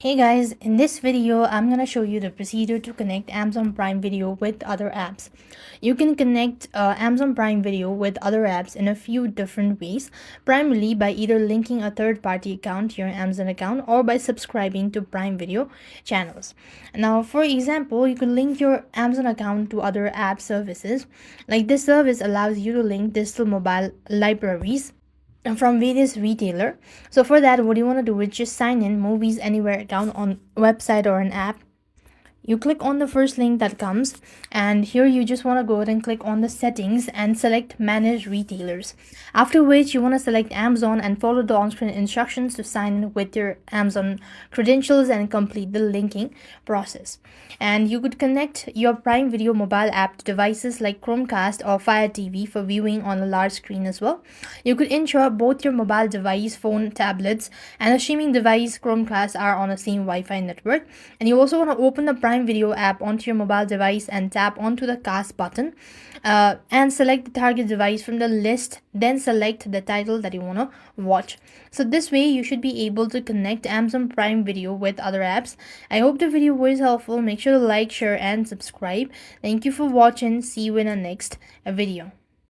Hey guys, in this video, I'm going to show you the procedure to connect Amazon Prime Video with other apps. You can connect Amazon Prime Video with other apps in a few different ways, primarily by either linking a third-party account to your Amazon account or by subscribing to Prime Video channels. Now, for example, you can link your Amazon account to other app services. Like this service allows you to link digital mobile libraries from various retailer. So for that, what you want to do is just sign in Movies Anywhere account on website or an app. You click on the first link that comes, and here you just want to go ahead and click on the settings and select manage retailers, after which you want to select Amazon and follow the on-screen instructions to sign in with your Amazon credentials and complete the linking process. And you could connect your Prime Video mobile app to devices like Chromecast or Fire TV for viewing on a large screen as well. You could ensure both your mobile device, phone, tablets, and a streaming device Chromecast are on the same Wi-Fi network. And you also want to open the Prime Video app onto your mobile device and tap onto the cast button and select the target device from the list, then select the title that you want to watch. So this way you should be able to connect Amazon Prime Video with other apps. I hope the video was helpful. Make sure to like, share and subscribe. Thank you for watching. See you in the next video.